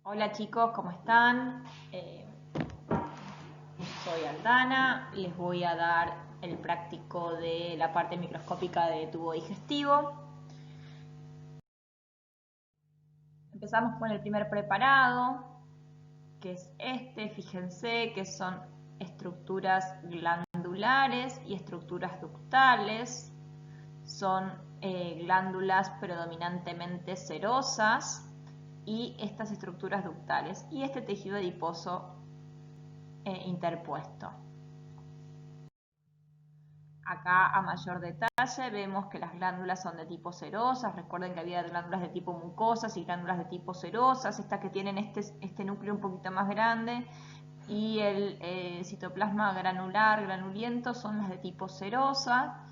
Hola chicos, ¿cómo están? Soy Aldana, les voy a dar el práctico de la parte microscópica de tubo digestivo. Empezamos con el primer preparado, que es este. Fíjense que son estructuras glandulares y estructuras ductales. Son glándulas predominantemente serosas y estas estructuras ductales y este tejido adiposo interpuesto. Acá a mayor detalle vemos que las glándulas son de tipo serosas. Recuerden que había glándulas de tipo mucosas y glándulas de tipo serosas. Estas que tienen este núcleo un poquito más grande y el citoplasma granular, granuliento, son las de tipo serosa.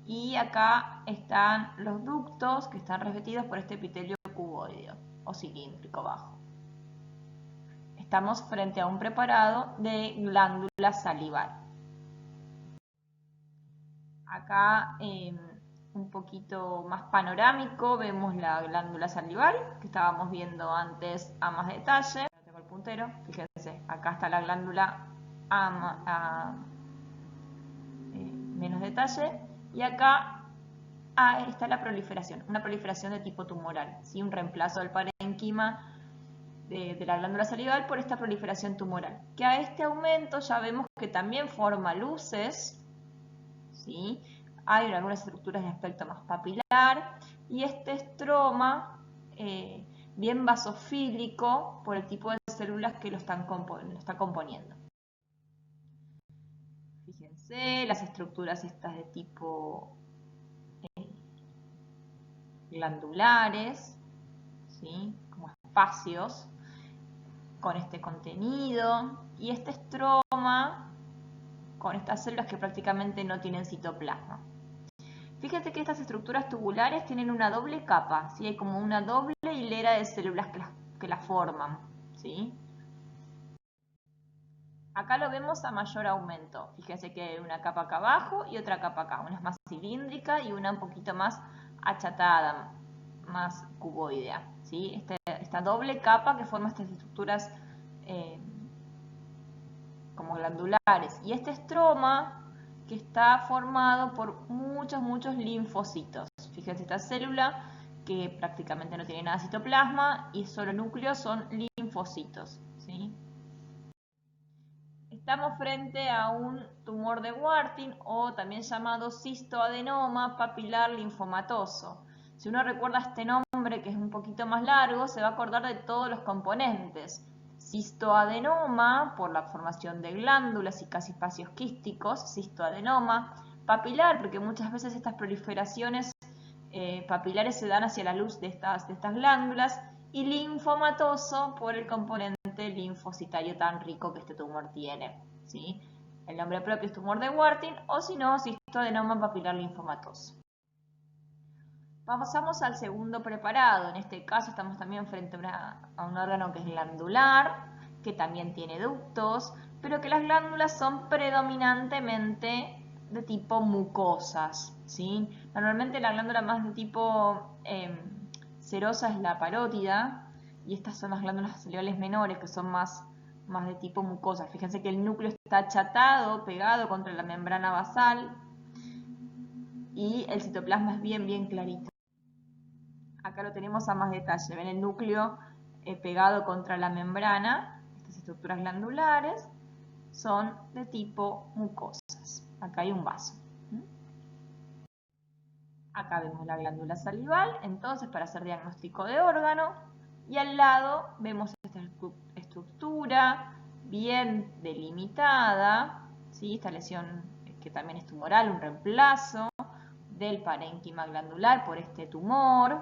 Y acá están los ductos que están revestidos por este epitelio cuboideo o cilíndrico bajo. Estamos frente a un preparado de glándula salival. Acá un poquito más panorámico vemos la glándula salival que estábamos viendo antes a más detalle. Tengo el puntero, fíjense, acá está la glándula a menos detalle y acá está la proliferación, una proliferación de tipo tumoral, ¿sí? Un reemplazo del parénquima de la glándula salival por esta proliferación tumoral, que a este aumento ya vemos que también forma luces, ¿sí? Hay algunas estructuras de aspecto más papilar y este estroma bien basofílico por el tipo de células que lo está componiendo. Fíjense las estructuras estas de tipo glandulares, ¿sí? Como espacios con este contenido y este estroma con estas células que prácticamente no tienen citoplasma. Fíjense que estas estructuras tubulares tienen una doble capa, ¿sí? Hay como una doble hilera de células que las forman, ¿sí? Acá lo vemos a mayor aumento. Fíjense que hay una capa acá abajo y otra capa acá. Una es más cilíndrica y una un poquito más achatada, más cuboidea, ¿sí? Esta doble capa que forma estas estructuras como glandulares. Y este estroma que está formado por muchos linfocitos. Fíjense, esta célula que prácticamente no tiene nada de citoplasma y solo núcleos son linfocitos, ¿sí? Estamos frente a un tumor de Warthin o también llamado cistoadenoma papilar linfomatoso. Si uno recuerda este nombre que es un poquito más largo, se va a acordar de todos los componentes. Cistoadenoma por la formación de glándulas y casi espacios quísticos, cistoadenoma, papilar porque muchas veces estas proliferaciones papilares se dan hacia la luz de estas glándulas, y linfomatoso por el componente linfocitario tan rico que este tumor tiene, ¿sí? El nombre propio es tumor de Warthin o si no, cistoadenoma papilar linfomatoso. Pasamos al segundo preparado. En este caso estamos también frente a un órgano que es glandular, que también tiene ductos, pero que las glándulas son predominantemente de tipo mucosas, ¿sí? Normalmente la glándula más de tipo serosa es la parótida y estas son las glándulas salivales menores que son más de tipo mucosa. Fíjense que el núcleo está achatado, pegado contra la membrana basal y el citoplasma es bien clarito. Acá lo tenemos a más detalle. Ven el núcleo pegado contra la membrana. Estas estructuras glandulares son de tipo mucosas. Acá hay un vaso. Acá vemos la glándula salival, entonces para hacer diagnóstico de órgano. Y al lado vemos esta estructura bien delimitada, ¿sí? Esta lesión que también es tumoral, un reemplazo del parénquima glandular por este tumor,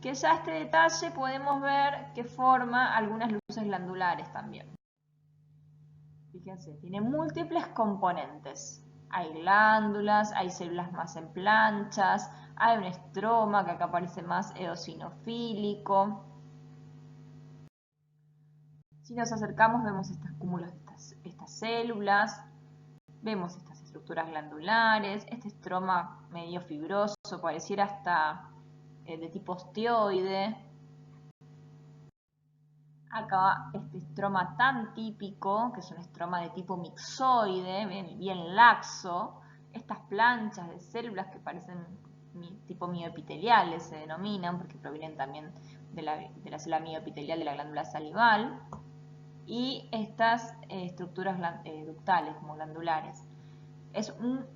que ya este detalle podemos ver que forma algunas luces glandulares también. Fíjense, tiene múltiples componentes. Hay glándulas, hay células más en planchas, hay un estroma que acá parece más eosinofílico. Si nos acercamos vemos estos cúmulos de estas células, vemos estas estructuras glandulares, este estroma medio fibroso, pareciera hasta de tipo osteoide. Acá este estroma tan típico, que es un estroma de tipo mixoide, bien laxo, estas planchas de células que parecen tipo mioepiteliales se denominan, porque provienen también de la célula mioepitelial de la glándula salival, y estas estructuras ductales como glandulares. Es un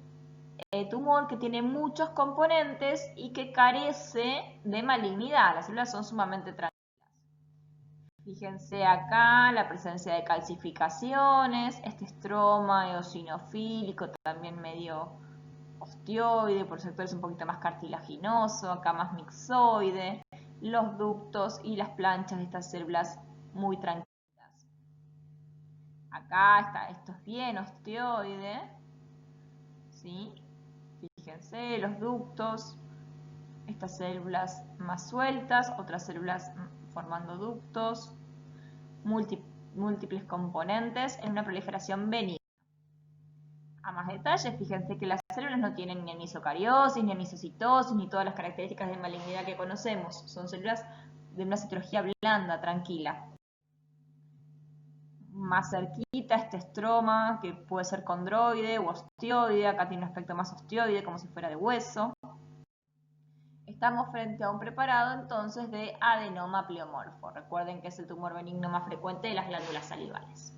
tumor que tiene muchos componentes y que carece de malignidad. Las células son sumamente tranquilas. Fíjense acá la presencia de calcificaciones, este estroma eosinofílico también medio ostioide, por sectores un poquito más cartilaginoso, acá más mixoide, los ductos y las planchas de estas células muy tranquilas. Acá está, esto es bien ostioide, ¿sí? Fíjense los ductos, estas células más sueltas, otras células formando ductos, múltiples componentes en una proliferación benigna. A más detalles, fíjense que las células no tienen ni anisocariosis, ni anisocitosis, ni todas las características de malignidad que conocemos. Son células de una citología blanda, tranquila. Más cerquita este estroma, que puede ser condroide o ostioide. Acá tiene un aspecto más ostioide, como si fuera de hueso. Estamos frente a un preparado entonces de adenoma pleomorfo. Recuerden que es el tumor benigno más frecuente de las glándulas salivales.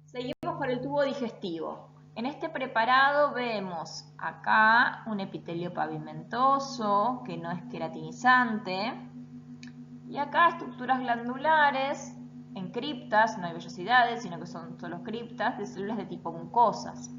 Seguimos por el tubo digestivo. En este preparado vemos acá un epitelio pavimentoso que no es queratinizante. Y acá estructuras glandulares en criptas, no hay vellosidades, sino que son solo criptas de células de tipo mucosas.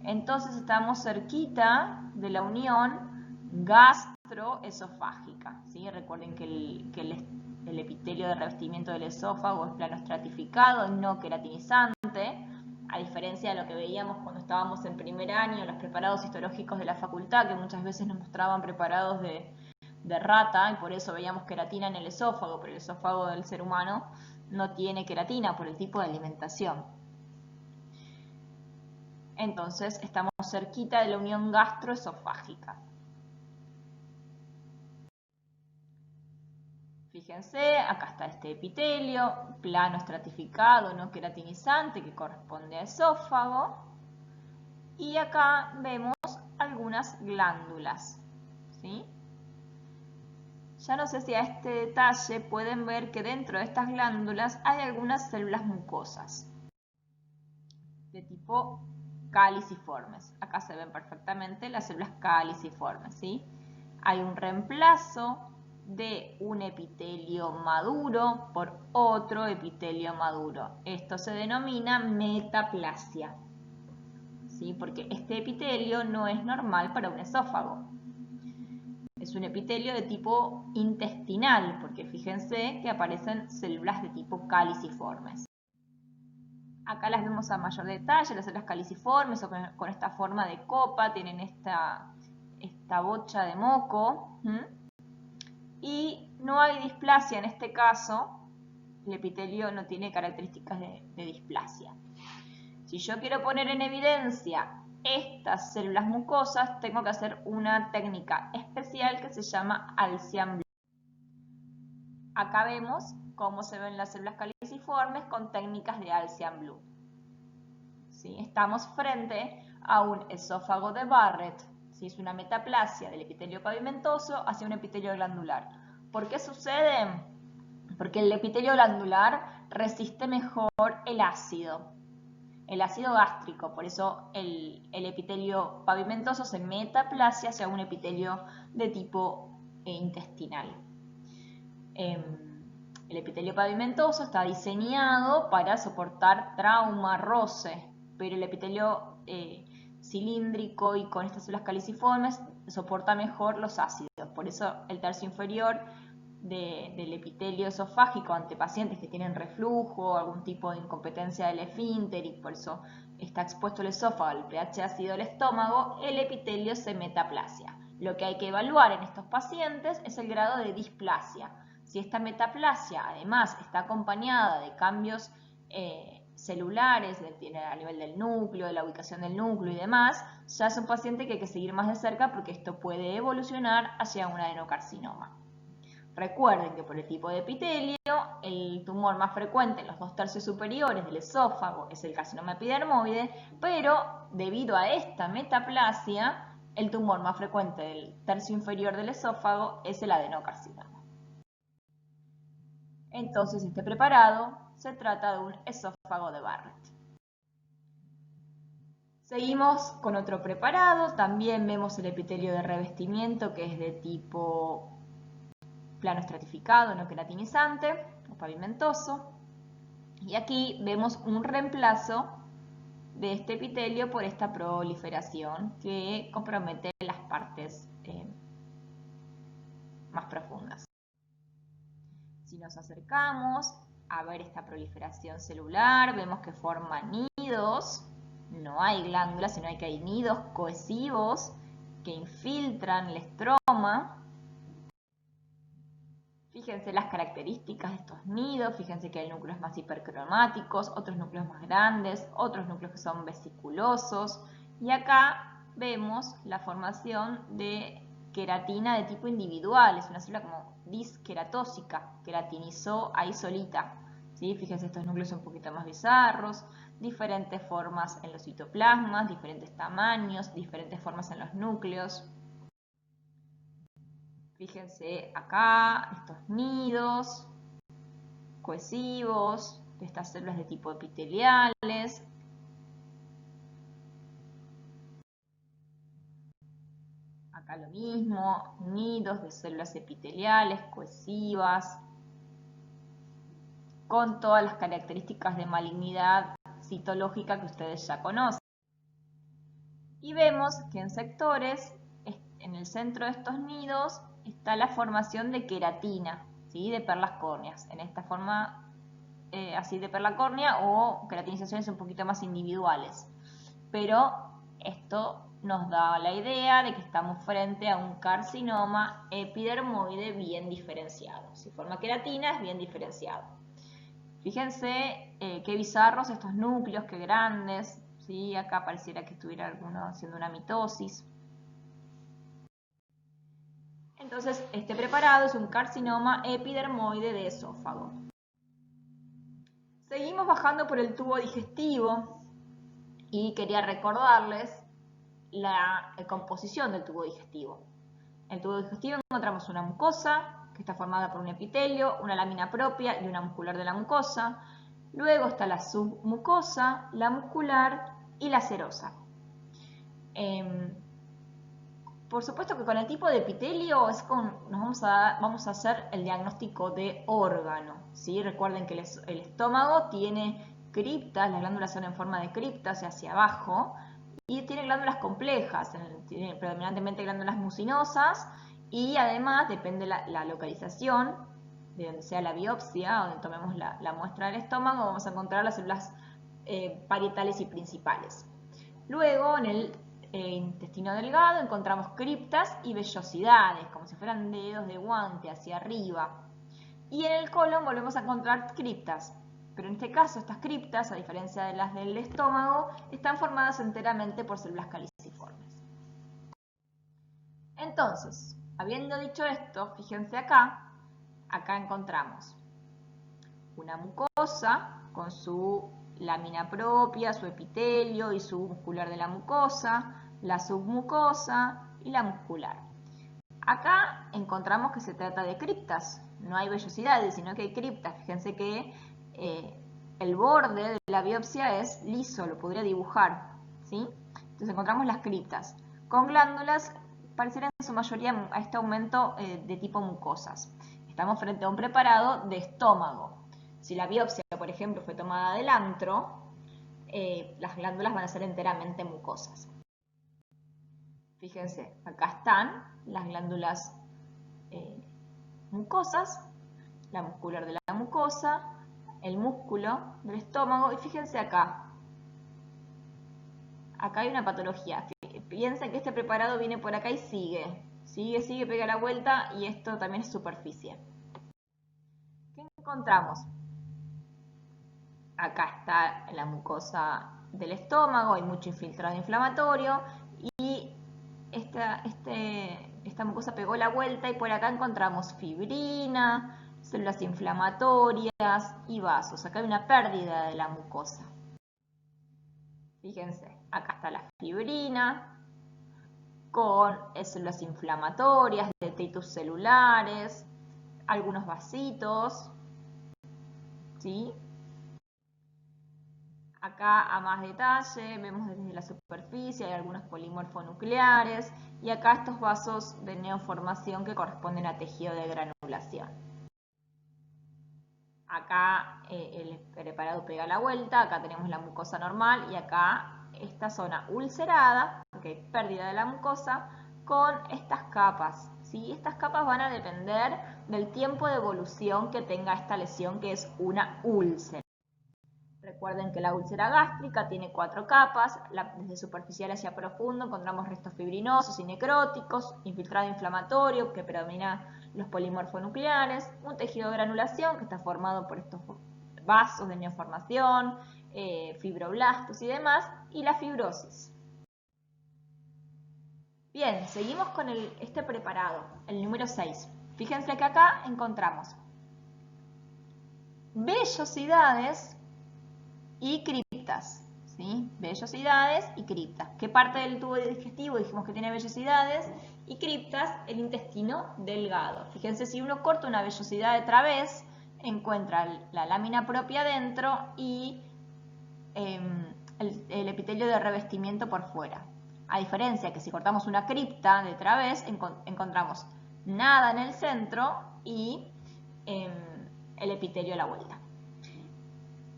Entonces estamos cerquita de la unión gastroesofágica, ¿sí? Recuerden que el epitelio de revestimiento del esófago es plano estratificado, no queratinizante, a diferencia de lo que veíamos cuando estábamos en primer año, los preparados histológicos de la facultad, que muchas veces nos mostraban preparados de rata, y por eso veíamos queratina en el esófago, pero el esófago del ser humano no tiene queratina por el tipo de alimentación. Entonces estamos cerquita de la unión gastroesofágica. Fíjense, acá está este epitelio, plano estratificado, no queratinizante, que corresponde a esófago. Y acá vemos algunas glándulas, ¿sí? Ya no sé si a este detalle pueden ver que dentro de estas glándulas hay algunas células mucosas de tipo caliciformes. Acá se ven perfectamente las células caliciformes, ¿sí? Hay un reemplazo de un epitelio maduro por otro epitelio maduro. Esto se denomina metaplasia, ¿sí? Porque este epitelio no es normal para un esófago. Es un epitelio de tipo intestinal, porque fíjense que aparecen células de tipo caliciformes. Acá las vemos a mayor detalle, las células caliciformes o con esta forma de copa, tienen esta bocha de moco. Y no hay displasia en este caso, el epitelio no tiene características de displasia. Si yo quiero poner en evidencia estas células mucosas, tengo que hacer una técnica especial que se llama Alcian Blue. Acá vemos cómo se ven las células caliciformes con técnicas de Alcian Blue. ¿Sí? Estamos frente a un esófago de Barrett, ¿sí? Es una metaplasia del epitelio pavimentoso hacia un epitelio glandular. ¿Por qué sucede? Porque el epitelio glandular resiste mejor el ácido gástrico, por eso el epitelio pavimentoso se metaplasia hacia un epitelio de tipo intestinal. El epitelio pavimentoso está diseñado para soportar trauma, roce, pero el epitelio cilíndrico y con estas células caliciformes soporta mejor los ácidos. Por eso el tercio inferior del epitelio esofágico ante pacientes que tienen reflujo, algún tipo de incompetencia del esfínter, y por eso está expuesto el esófago al pH ácido del estómago, el epitelio se metaplasia. Lo que hay que evaluar en estos pacientes es el grado de displasia. Si esta metaplasia además está acompañada de cambios celulares a nivel del núcleo, de la ubicación del núcleo y demás, ya es un paciente que hay que seguir más de cerca porque esto puede evolucionar hacia un adenocarcinoma. Recuerden que por el tipo de epitelio, el tumor más frecuente en los 2/3 superiores del esófago es el carcinoma epidermoide, pero debido a esta metaplasia, el tumor más frecuente del tercio inferior del esófago es el adenocarcinoma. Entonces, este preparado se trata de un esófago de Barrett. Seguimos con otro preparado, también vemos el epitelio de revestimiento que es de tipo plano estratificado, no queratinizante o pavimentoso. Y aquí vemos un reemplazo de este epitelio por esta proliferación que compromete las partes más profundas. Si nos acercamos a ver esta proliferación celular, vemos que forma nidos, no hay glándulas, sino que hay nidos cohesivos que infiltran el estroma. Fíjense las características de estos nidos, fíjense que hay núcleos más hipercromáticos, otros núcleos más grandes, otros núcleos que son vesiculosos. Y acá vemos la formación de queratina de tipo individual, es una célula como disqueratósica, queratinizó ahí solita. ¿Sí? Fíjense, estos núcleos son un poquito más bizarros, diferentes formas en los citoplasmas, diferentes tamaños, diferentes formas en los núcleos. Fíjense acá, estos nidos cohesivos de estas células de tipo epiteliales. Acá lo mismo, nidos de células epiteliales cohesivas, con todas las características de malignidad citológica que ustedes ya conocen. Y vemos que en sectores, en el centro de estos nidos, está la formación de queratina, ¿sí? De perlas córneas, en esta forma así de perla córnea o queratinizaciones un poquito más individuales. Pero esto nos da la idea de que estamos frente a un carcinoma epidermoide bien diferenciado. Si forma queratina es bien diferenciado. Fíjense qué bizarros estos núcleos, qué grandes. ¿Sí? Acá pareciera que estuviera alguno haciendo una mitosis. Entonces, este preparado es un carcinoma epidermoide de esófago. Seguimos bajando por el tubo digestivo y quería recordarles la composición del tubo digestivo. En el tubo digestivo encontramos una mucosa que está formada por un epitelio, una lámina propia y una muscular de la mucosa. Luego está la submucosa, la muscular y la serosa. Por supuesto que con el tipo de epitelio vamos a hacer el diagnóstico de órgano. ¿Sí? Recuerden que el estómago tiene criptas, las glándulas son en forma de criptas hacia abajo, y tiene glándulas complejas, tiene predominantemente glándulas mucinosas, y además depende la localización, de donde sea la biopsia, donde tomemos la muestra del estómago, vamos a encontrar las células parietales y principales. Luego, en el intestino delgado encontramos criptas y vellosidades, como si fueran dedos de guante hacia arriba. Y en el colon volvemos a encontrar criptas, pero en este caso estas criptas, a diferencia de las del estómago, están formadas enteramente por células caliciformes. Entonces, habiendo dicho esto, fíjense acá encontramos una mucosa con su lámina propia, su epitelio y su muscular de la mucosa, la submucosa y la muscular. Acá encontramos que se trata de criptas, no hay vellosidades, sino que hay criptas. Fíjense que el borde de la biopsia es liso, lo podría dibujar, ¿sí? Entonces encontramos las criptas, con glándulas, parecieran en su mayoría a este aumento de tipo mucosas. Estamos frente a un preparado de estómago. Si la biopsia, por ejemplo, fue tomada del antro, las glándulas van a ser enteramente mucosas. Fíjense, acá están las glándulas mucosas, la muscular de la mucosa, el músculo del estómago, y fíjense acá. Acá hay una patología. Piensen que este preparado viene por acá y sigue. Sigue, pega la vuelta y esto también es superficie. ¿Qué encontramos? Acá está la mucosa del estómago, hay mucho infiltrado inflamatorio y este esta mucosa pegó la vuelta y por acá encontramos fibrina, células inflamatorias y vasos. Acá hay una pérdida de la mucosa. Fíjense, acá está la fibrina con células inflamatorias, detritus celulares, algunos vasitos, ¿sí? Acá a más detalle vemos desde la superficie, hay algunos polimorfonucleares y acá estos vasos de neoformación que corresponden a tejido de granulación. Acá el preparado pega la vuelta, acá tenemos la mucosa normal y acá esta zona ulcerada, porque hay pérdida de la mucosa, con estas capas, ¿sí? Estas capas van a depender del tiempo de evolución que tenga esta lesión, que es una úlcera. Recuerden que la úlcera gástrica tiene 4 capas, desde superficial hacia profundo encontramos restos fibrinosos y necróticos, infiltrado inflamatorio que predomina los polimorfonucleares, un tejido de granulación que está formado por estos vasos de neoformación, fibroblastos y demás, y la fibrosis. Bien, seguimos con este preparado, el número 6. Fíjense que acá encontramos vellosidades y criptas, ¿sí? Vellosidades y criptas. ¿Qué parte del tubo digestivo dijimos que tiene vellosidades? Y criptas, el intestino delgado. Fíjense, si uno corta una vellosidad de través, encuentra la lámina propia dentro y el epitelio de revestimiento por fuera. A diferencia que si cortamos una cripta de través, encontramos nada en el centro y el epitelio a la vuelta.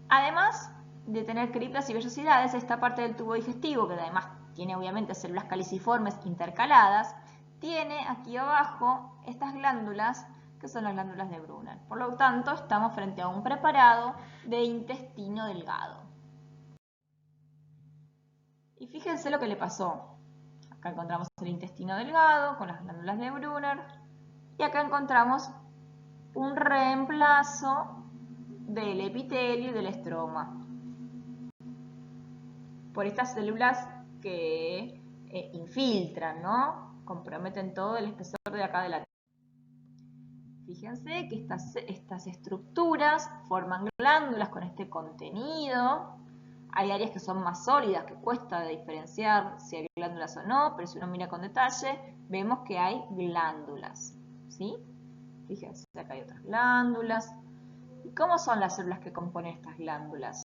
Además de tener criptas y vellosidades, esta parte del tubo digestivo, que además tiene obviamente células caliciformes intercaladas, tiene aquí abajo estas glándulas que son las glándulas de Brunner. Por lo tanto, estamos frente a un preparado de intestino delgado. Y fíjense lo que le pasó. Acá encontramos el intestino delgado con las glándulas de Brunner y acá encontramos un reemplazo del epitelio y del estroma por estas células que infiltran, ¿no? Comprometen todo el espesor de acá de la tela. Fíjense que estas estructuras forman glándulas con este contenido. Hay áreas que son más sólidas, que cuesta diferenciar si hay glándulas o no, pero si uno mira con detalle, vemos que hay glándulas, ¿sí? Fíjense, acá hay otras glándulas. ¿Y cómo son las células que componen estas glándulas?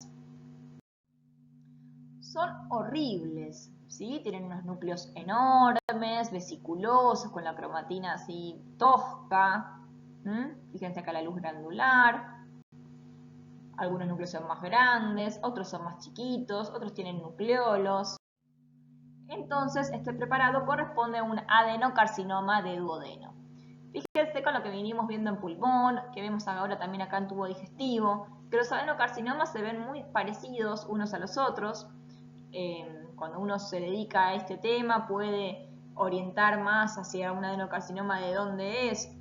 Son horribles, ¿sí? Tienen unos núcleos enormes, vesiculosos, con la cromatina así tosca. Fíjense acá la luz granular. Algunos núcleos son más grandes, otros son más chiquitos, otros tienen nucleolos. Entonces, este preparado corresponde a un adenocarcinoma de duodeno. Fíjense con lo que venimos viendo en pulmón, que vemos ahora también acá en tubo digestivo, que los adenocarcinomas se ven muy parecidos unos a los otros. Cuando uno se dedica a este tema puede orientar más hacia un adenocarcinoma de dónde es.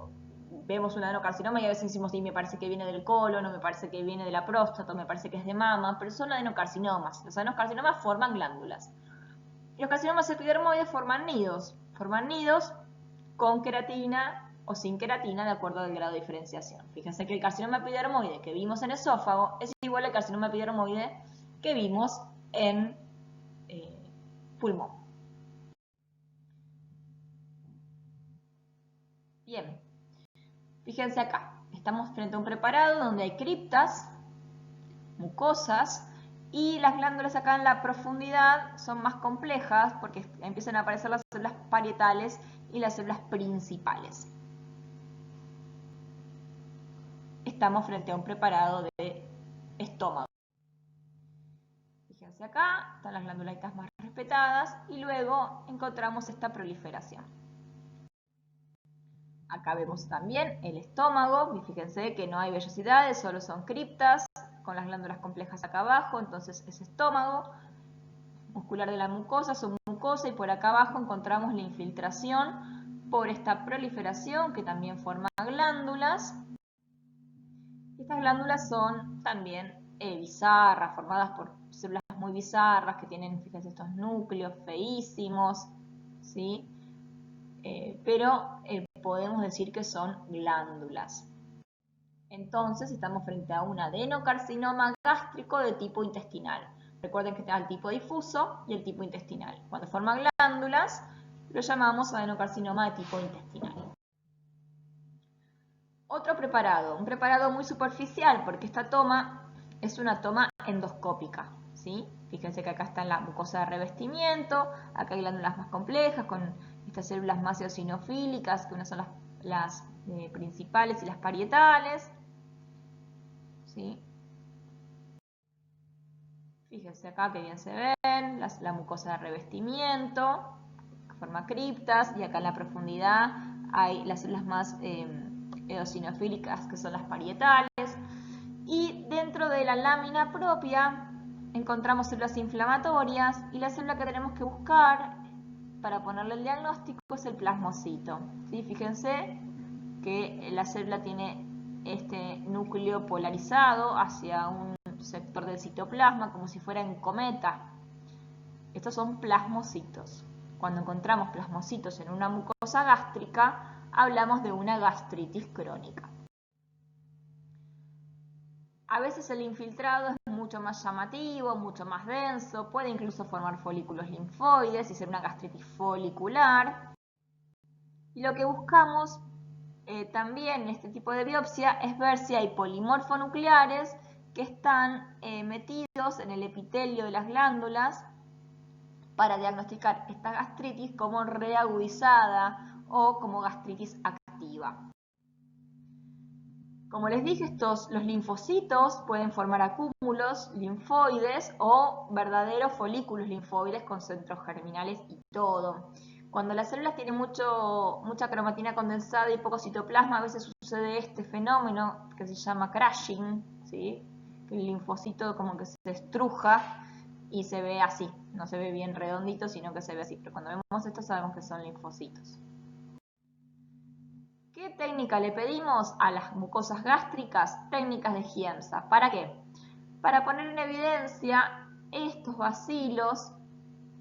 Vemos un adenocarcinoma y a veces decimos, sí, me parece que viene del colon, o me parece que viene de la próstata, o me parece que es de mama, pero son adenocarcinomas. Los adenocarcinomas forman glándulas. Los carcinomas epidermoides forman nidos con queratina o sin queratina de acuerdo al grado de diferenciación. Fíjense que el carcinoma epidermoide que vimos en esófago es igual al carcinoma epidermoide que vimos en pulmón. Bien, fíjense acá, estamos frente a un preparado donde hay criptas, mucosas, y las glándulas acá en la profundidad son más complejas porque empiezan a aparecer las células parietales y las células principales. Estamos frente a un preparado de estómago. Fíjense acá, están las glandulitas más respetadas y luego encontramos esta proliferación. Acá vemos también el estómago, y fíjense que no hay vellosidades, solo son criptas, con las glándulas complejas acá abajo, entonces es estómago. Muscular de la mucosa, submucosa, y por acá abajo encontramos la infiltración por esta proliferación que también forma glándulas. Estas glándulas son también bizarras, formadas por células muy bizarras que tienen, fíjense, estos núcleos feísimos, ¿sí? pero podemos decir que son glándulas. Entonces estamos frente a un adenocarcinoma gástrico de tipo intestinal. Recuerden que está el tipo difuso y el tipo intestinal. Cuando forma glándulas, lo llamamos adenocarcinoma de tipo intestinal. Otro preparado, un preparado muy superficial, porque esta toma es una toma endoscópica, ¿sí? Fíjense que acá está la mucosa de revestimiento, acá hay glándulas más complejas, con estas células más eosinofílicas, que unas son las principales y las parietales, ¿sí? Fíjense acá que bien se ven, la mucosa de revestimiento, que forma criptas, y acá en la profundidad hay las células más eosinofílicas, que son las parietales. Y dentro de la lámina propia encontramos células inflamatorias, y la célula que tenemos que buscar para ponerle el diagnóstico es el plasmocito, ¿sí? Fíjense que la célula tiene este núcleo polarizado hacia un sector del citoplasma, como si fuera en cometa. Estos son plasmocitos. Cuando encontramos plasmocitos en una mucosa gástrica, hablamos de una gastritis crónica. A veces el infiltrado es mucho más llamativo, mucho más denso, puede incluso formar folículos linfoides y ser una gastritis folicular. Y lo que buscamos también en este tipo de biopsia es ver si hay polimorfonucleares que están metidos en el epitelio de las glándulas para diagnosticar esta gastritis como reagudizada o como gastritis activa. Como les dije, los linfocitos pueden formar acúmulos linfoides o verdaderos folículos linfoides con centros germinales y todo. Cuando las células tienen mucha cromatina condensada y poco citoplasma, a veces sucede este fenómeno que se llama crashing, ¿sí? Que el linfocito como que se estruja y se ve así, no se ve bien redondito, sino que se ve así. Pero cuando vemos esto sabemos que son linfocitos. ¿Qué técnica le pedimos a las mucosas gástricas? Técnicas de Giemsa. ¿Para qué? Para poner en evidencia estos bacilos,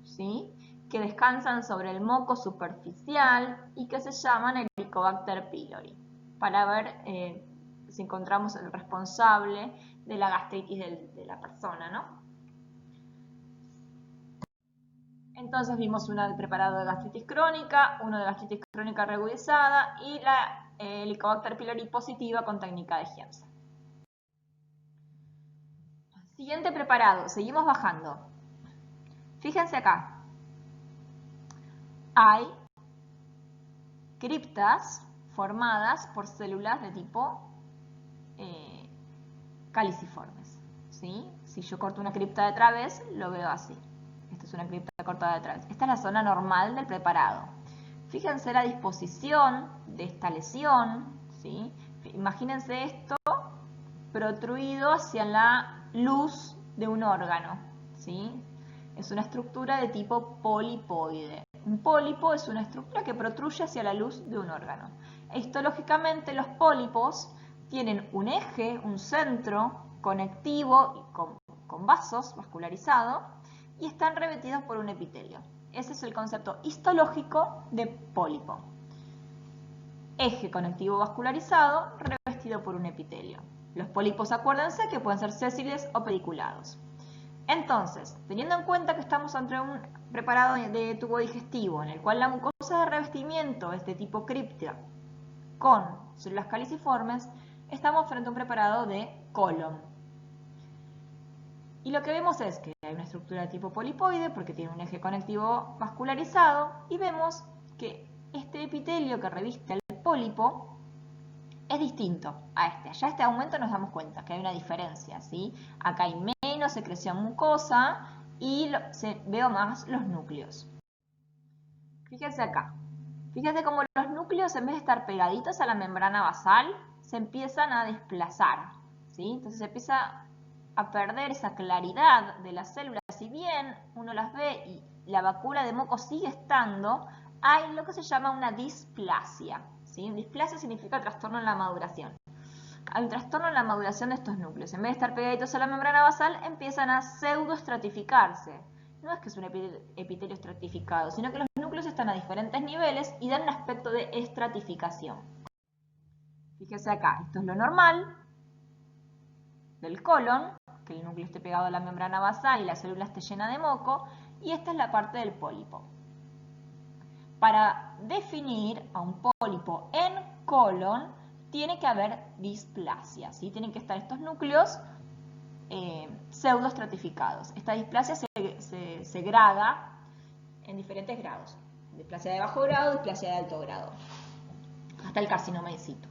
¿sí?, que descansan sobre el moco superficial y que se llaman Helicobacter pylori, para ver si encontramos el responsable de la gastritis de la persona, ¿no? Entonces vimos uno del preparado de gastritis crónica, uno de gastritis crónica reagudizada y la Helicobacter pylori positiva con técnica de Giemsa. Siguiente preparado, seguimos bajando. Fíjense acá. Hay criptas formadas por células de tipo caliciformes, ¿sí? Si yo corto una cripta de Través, lo veo así. Esta es una cripta cortada de Través. Esta es la zona normal del preparado. Fíjense la disposición de esta lesión, ¿sí? Imagínense esto protruido hacia la luz de un órgano, ¿sí? Es una estructura de tipo polipoide. Un pólipo es una estructura que protruye hacia la luz de un órgano. Histológicamente los pólipos tienen un eje, un centro conectivo con vasos vascularizado y están revestidos por un epitelio. Ese es el concepto histológico de pólipo. Eje conectivo vascularizado revestido por un epitelio. Los pólipos, acuérdense que pueden ser sésiles o pediculados. Entonces, teniendo en cuenta que estamos ante un preparado de tubo digestivo en el cual la mucosa de revestimiento es de tipo cripta con células caliciformes, estamos frente a un preparado de colon. Y lo que vemos es que hay una estructura de tipo polipoide porque tiene un eje conectivo vascularizado y vemos que este epitelio que reviste el pólipo es distinto a este. Ya a este aumento nos damos cuenta que hay una diferencia, ¿sí? Acá hay menos secreción mucosa y veo más los núcleos. Fíjense acá. Fíjense cómo los núcleos, en vez de estar pegaditos a la membrana basal, se empiezan a desplazar, ¿sí? Entonces se empieza a perder esa claridad de las células. Si bien uno las ve y la vacuola de moco sigue estando, hay lo que se llama una displasia, ¿sí? Displasia significa trastorno en la maduración. Hay un trastorno en la maduración de estos núcleos. En vez de estar pegaditos a la membrana basal, empiezan a pseudoestratificarse. No es que es un epitelio estratificado, sino que los núcleos están a diferentes niveles y dan un aspecto de estratificación. Fíjense acá, esto es lo normal del colon, que el núcleo esté pegado a la membrana basal y la célula esté llena de moco, y esta es la parte del pólipo. Para definir a un pólipo en colon, tiene que haber displasia, ¿sí? Tienen que estar estos núcleos pseudoestratificados. Esta displasia se grada en diferentes grados. Displasia de bajo grado, displasia de alto grado, hasta el carcinoma in situ.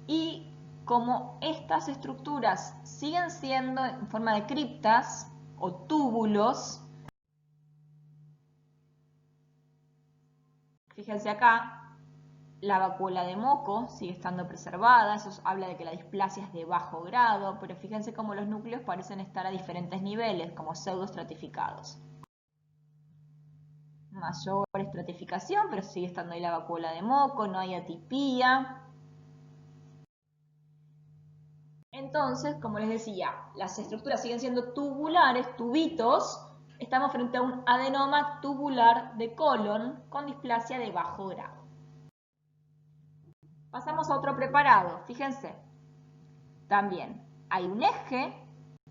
Y como estas estructuras siguen siendo en forma de criptas o túbulos, fíjense acá, la vacuola de moco sigue estando preservada, eso habla de que la displasia es de bajo grado, pero fíjense cómo los núcleos parecen estar a diferentes niveles, como pseudoestratificados. Mayor estratificación, pero sigue estando ahí la vacuola de moco, no hay atipía. Entonces, como les decía, las estructuras siguen siendo tubulares, tubitos. Estamos frente a un adenoma tubular de colon con displasia de bajo grado. Pasamos a otro preparado, fíjense. También hay un eje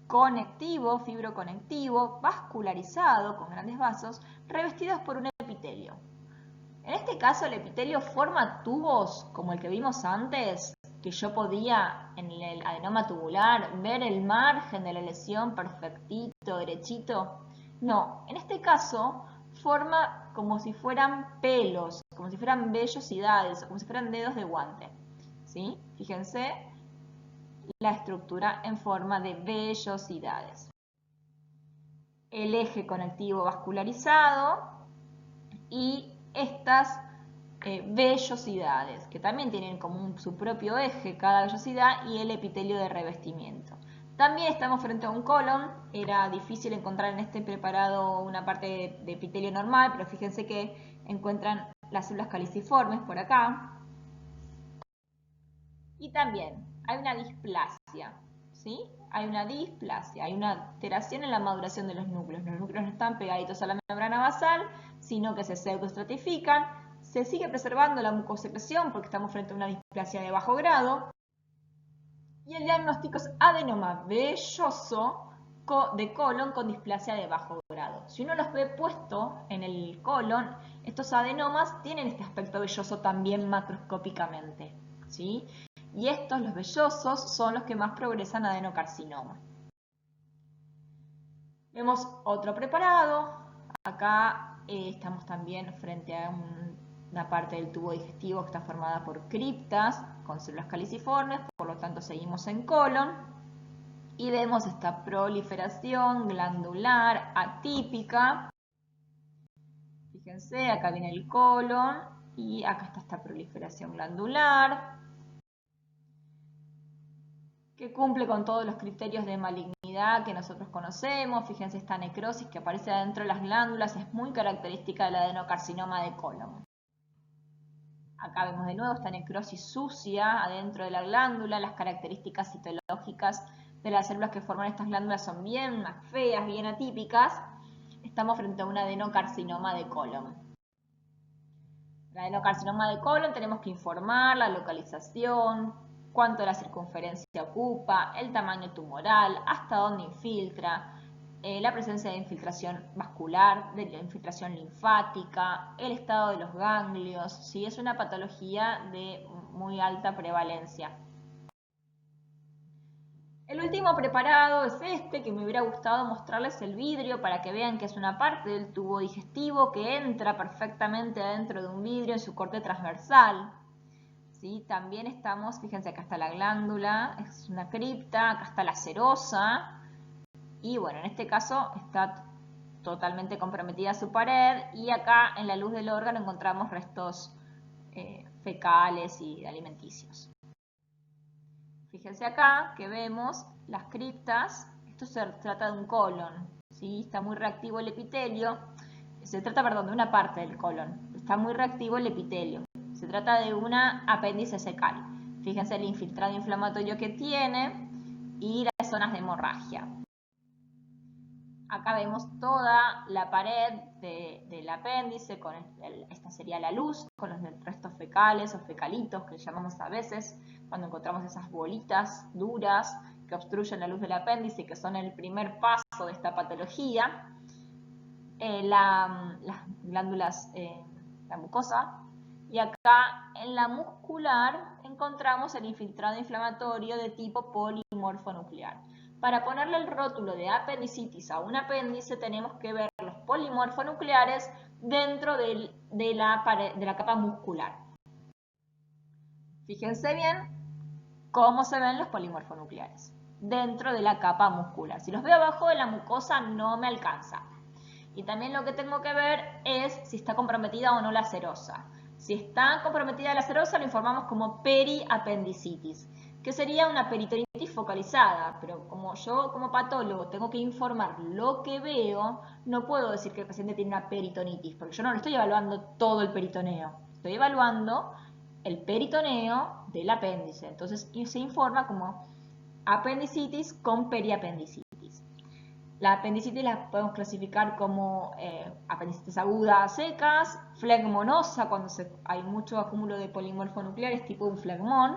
conectivo, fibroconectivo, vascularizado con grandes vasos, revestidos por un epitelio. En este caso el epitelio forma tubos como el que vimos antes, que yo podía en el adenoma tubular ver el margen de la lesión perfectito, derechito. No, en este caso forma como si fueran pelos, como si fueran vellosidades, como si fueran dedos de guante. ¿Sí? Fíjense la estructura en forma de vellosidades. El eje conectivo vascularizado y estas vellosidades, que también tienen como su propio eje cada vellosidad y el epitelio de revestimiento. También estamos frente a un colon, era difícil encontrar en este preparado una parte de epitelio normal, pero fíjense que encuentran las células caliciformes por acá. Y también hay una displasia, ¿sí? Hay una displasia, hay una alteración en la maduración de los núcleos. Los núcleos no están pegaditos a la membrana basal, sino que se pseudoestratifican. Se sigue preservando la mucosecreción porque estamos frente a una displasia de bajo grado. Y el diagnóstico es adenoma velloso de colon con displasia de bajo grado. Si uno los ve puesto en el colon, estos adenomas tienen este aspecto velloso también macroscópicamente, ¿sí? Y estos, los vellosos, son los que más progresan a adenocarcinoma. Vemos otro preparado. Acá estamos también frente a una parte del tubo digestivo que está formada por criptas con células caliciformes, por lo tanto seguimos en colon y vemos esta proliferación glandular atípica. Fíjense, acá viene el colon y acá está esta proliferación glandular que cumple con todos los criterios de malignidad que nosotros conocemos. Fíjense, esta necrosis que aparece adentro de las glándulas es muy característica del adenocarcinoma de colon. Acá vemos de nuevo esta necrosis sucia adentro de la glándula. Las características citológicas de las células que forman estas glándulas son bien feas, bien atípicas. Estamos frente a un adenocarcinoma de colon. El adenocarcinoma de colon tenemos que informar la localización, cuánto la circunferencia ocupa, el tamaño tumoral, hasta dónde infiltra, la presencia de infiltración vascular, de la infiltración linfática, el estado de los ganglios, ¿sí? Es una patología de muy alta prevalencia. El último preparado es este, que me hubiera gustado mostrarles el vidrio para que vean que es una parte del tubo digestivo que entra perfectamente adentro de un vidrio en su corte transversal. ¿Sí? También estamos, fíjense, acá está la glándula, es una cripta, acá está la serosa, y bueno, en este caso está totalmente comprometida su pared, y acá en la luz del órgano encontramos restos fecales y alimenticios. Fíjense acá que vemos las criptas, esto se trata de un colon, ¿sí? Está muy reactivo el epitelio, se trata, perdón, de una parte del colon, está muy reactivo el epitelio. Se trata de una apéndice secal. Fíjense el infiltrado inflamatorio que tiene y las zonas de hemorragia. Acá vemos toda la pared del apéndice, esta sería la luz, con los restos fecales o fecalitos que llamamos a veces, cuando encontramos esas bolitas duras que obstruyen la luz del apéndice y que son el primer paso de esta patología. Las glándulas, la mucosa, y acá en la muscular encontramos el infiltrado inflamatorio de tipo polimorfonuclear. Para ponerle el rótulo de apendicitis a un apéndice tenemos que ver los polimorfonucleares dentro de la capa muscular. Fíjense bien cómo se ven los polimorfonucleares dentro de la capa muscular. Si los veo abajo de la mucosa no me alcanza. Y también lo que tengo que ver es si está comprometida o no la serosa. Si está comprometida la serosa lo informamos como periapendicitis, que sería una peritonitis focalizada, pero como yo como patólogo tengo que informar lo que veo, no puedo decir que el paciente tiene una peritonitis, porque yo no le estoy evaluando todo el peritoneo, estoy evaluando el peritoneo del apéndice, entonces se informa como apendicitis con periapendicitis. La apendicitis la podemos clasificar como apendicitis aguda secas, flegmonosa cuando hay mucho acúmulo de polimorfonucleares tipo un flegmón,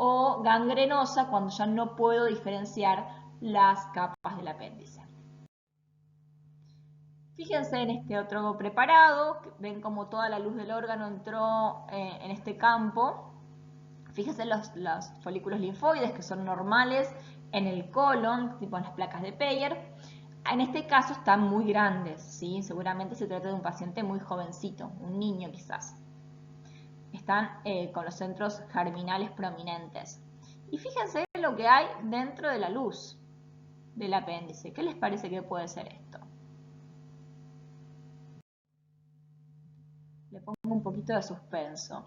o gangrenosa cuando ya no puedo diferenciar las capas del apéndice. Fíjense en este otro preparado, ven como toda la luz del órgano entró en este campo. Fíjense los folículos linfoides que son normales en el colon, tipo en las placas de Peyer. En este caso están muy grandes, ¿sí? Seguramente se trata de un paciente muy jovencito, un niño quizás. Están con los centros germinales prominentes. Y fíjense lo que hay dentro de la luz del apéndice. ¿Qué les parece que puede ser esto? Le pongo un poquito de suspenso.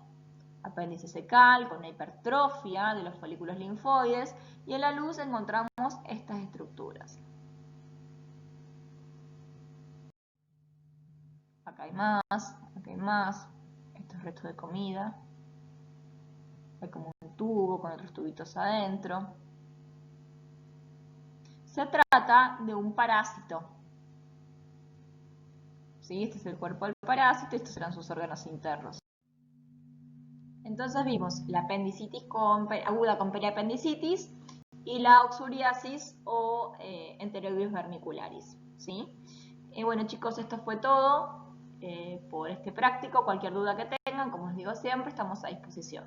Apéndice secal con una hipertrofia de los folículos linfoides y en la luz encontramos estas estructuras. Acá hay más, acá hay más. Esto es resto de comida. Hay como un tubo con otros tubitos adentro. Se trata de un parásito. ¿Sí? Este es el cuerpo del parásito y estos serán sus órganos internos. Entonces vimos la apendicitis aguda con periapendicitis y la oxuriasis o enterovirus vermicularis. ¿Sí? Bueno chicos, esto fue todo por este práctico. Cualquier duda que tengan, como os digo siempre, estamos a disposición.